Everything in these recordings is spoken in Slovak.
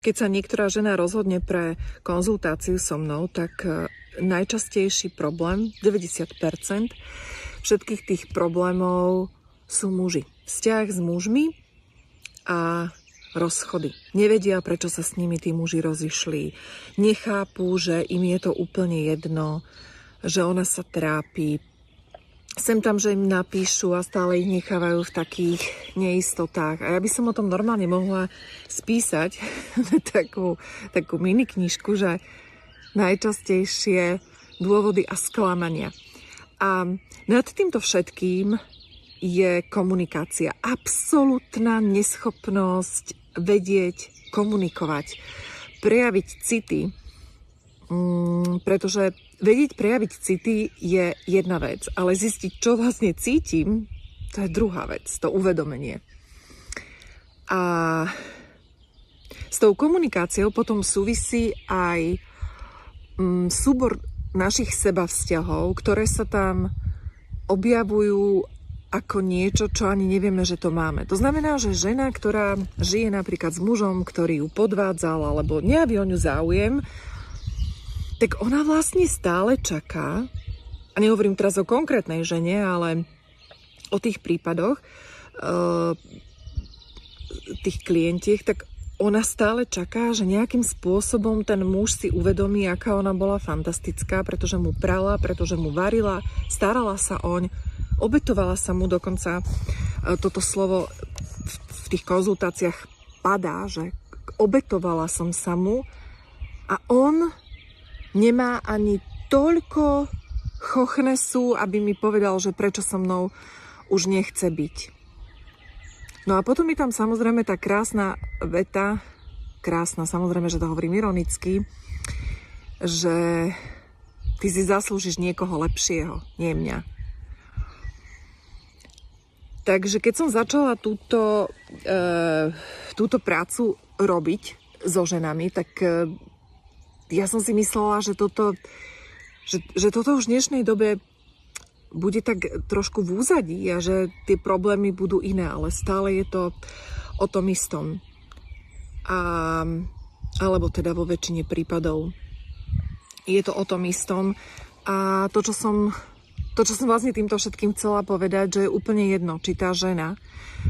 Keď sa niektorá žena rozhodne pre konzultáciu so mnou, tak najčastejší problém, 90% všetkých tých problémov sú muži. Vzťah s mužmi a rozchody. Nevedia, prečo sa s nimi tí muži rozišli. Nechápu, že im je to úplne jedno, že ona sa trápi. Sem tam, že im napíšu a stále ich nechávajú v takých neistotách. A ja by som o tom normálne mohla spísať takú mini knižku, že najčastejšie dôvody a sklamania. A nad týmto všetkým je komunikácia. Absolútna neschopnosť vedieť komunikovať, prejaviť city, pretože vedieť prejaviť city je jedna vec, ale zistiť, čo vlastne cítim, to je druhá vec, to uvedomenie. A s tou komunikáciou potom súvisí aj súbor našich sebavzťahov, ktoré sa tam objavujú ako niečo, čo ani nevieme, že to máme. To znamená, že žena, ktorá žije napríklad s mužom, ktorý ju podvádzal, alebo nejavý o ňu záujem, tak ona vlastne stále čaká, a nehovorím teraz o konkrétnej žene, ale o tých prípadoch, tých klientiek, tak ona stále čaká, že nejakým spôsobom ten muž si uvedomí, aká ona bola fantastická, pretože mu prala, pretože mu varila, starala sa oň, obetovala sa mu, dokonca toto slovo v tých konzultáciách padá, že obetovala som sa mu, a on nemá ani toľko chochnesu, aby mi povedal, že prečo so mnou už nechce byť. No a potom je tam samozrejme tá krásna veta, krásna, samozrejme, že to hovorím ironicky, že ty si zaslúžiš niekoho lepšieho, nie mňa. Takže keď som začala túto prácu robiť so ženami, tak ja som si myslela, že toto už v dnešnej dobe bude tak trošku v úzadí a že tie problémy budú iné, ale stále je to o tom istom. Alebo teda vo väčšine prípadov je to o tom istom. A to, čo som vlastne týmto všetkým chcela povedať, že je úplne jedno, či tá žena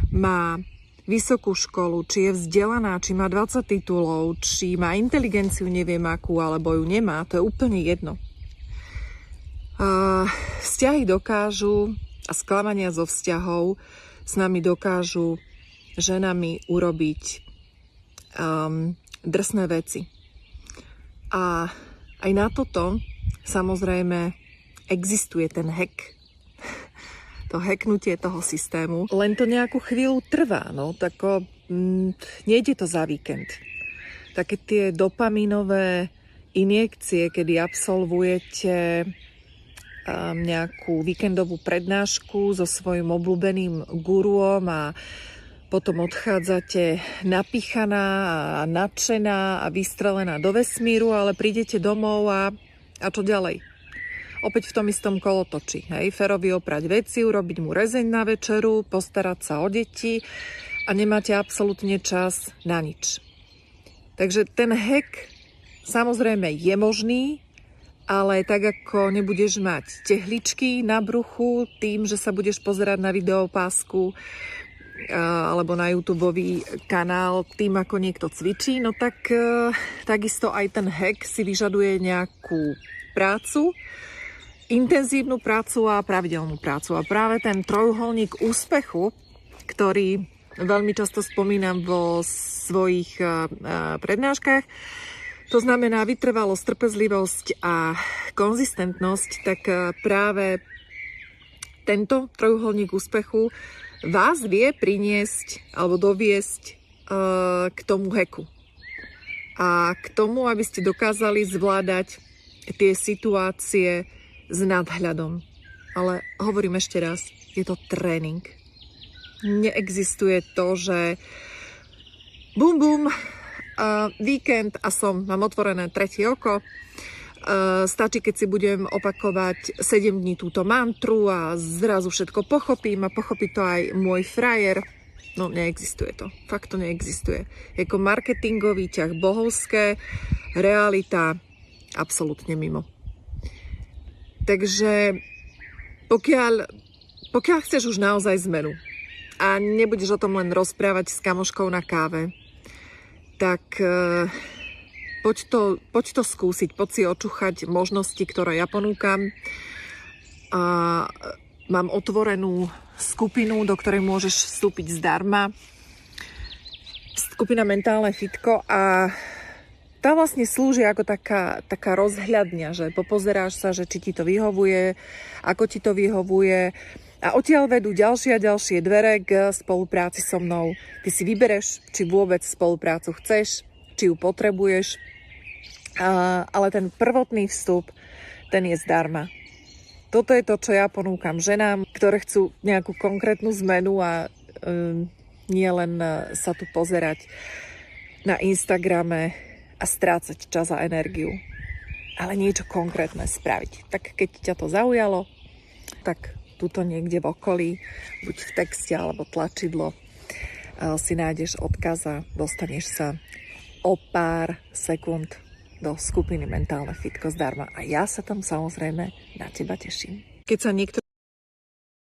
má vysokú školu, či je vzdelaná, či má 20 titulov, či má inteligenciu neviem akú, alebo ju nemá, to je úplne jedno. Vzťahy dokážu a sklamania zo vzťahov s nami dokážu ženami urobiť drsné veci. A aj na toto samozrejme existuje ten hack, to hacknutie toho systému. Len to nejakú chvíľu trvá, no, tako nejde to za víkend. Také tie dopaminové injekcie, kedy absolvujete nejakú víkendovú prednášku so svojím obľúbeným guruom a potom odchádzate napíchaná a nadšená a vystrelená do vesmíru, ale prídete domov a čo ďalej? Opäť v tom istom kolotočí. Ferovi oprať veci, urobiť mu rezeň na večeru, postarať sa o deti a nemáte absolútne čas na nič. Takže ten hack samozrejme je možný, ale tak ako nebudeš mať tehličky na bruchu tým, že sa budeš pozerať na videopásku alebo na YouTubeový kanál tým, ako niekto cvičí, no tak takisto aj ten hack si vyžaduje nejakú prácu, intenzívnu prácu a pravidelnú prácu. A práve ten trojuholník úspechu, ktorý veľmi často spomínam vo svojich prednáškach, to znamená vytrvalosť, trpezlivosť a konzistentnosť, tak práve tento trojuholník úspechu vás vie priniesť alebo doviesť k tomu hacku. A k tomu, aby ste dokázali zvládať tie situácie s nadhľadom. Ale hovorím ešte raz, je to tréning. Neexistuje to, že bum bum, víkend a mám otvorené tretie oko. Stačí, keď si budem opakovať 7 dní túto mantru a zrazu všetko pochopím a pochopí to aj môj frajer. No neexistuje to. Fakt to neexistuje. Jako marketingový ťah bohovské, realita absolútne mimo. Takže pokiaľ chceš už naozaj zmenu a nebudeš o tom len rozprávať s kamoškou na káve, tak poď to skúsiť, poď si očúchať možnosti, ktoré ja ponúkam. A mám otvorenú skupinu, do ktorej môžeš vstúpiť zdarma. Skupina Mentálne fitko a tá vlastne slúži ako taká rozhľadňa, že popozeráš sa, že či ti to vyhovuje, ako ti to vyhovuje a odtiaľ vedú ďalšie a ďalšie dvere k spolupráci so mnou. Ty si vybereš, či vôbec spoluprácu chceš, či ju potrebuješ, ale ten prvotný vstup, ten je zdarma. Toto je to, čo ja ponúkam ženám, ktoré chcú nejakú konkrétnu zmenu a nie len sa tu pozerať na Instagrame a strácať čas a energiu, ale niečo konkrétne spraviť. Tak keď ťa to zaujalo, tak tuto niekde v okolí, buď v texte alebo tlačidlo, si nájdeš odkaz a dostaneš sa o pár sekúnd do skupiny Mentálne fitko zdarma. A ja sa tam samozrejme na teba teším. Keď sa niekto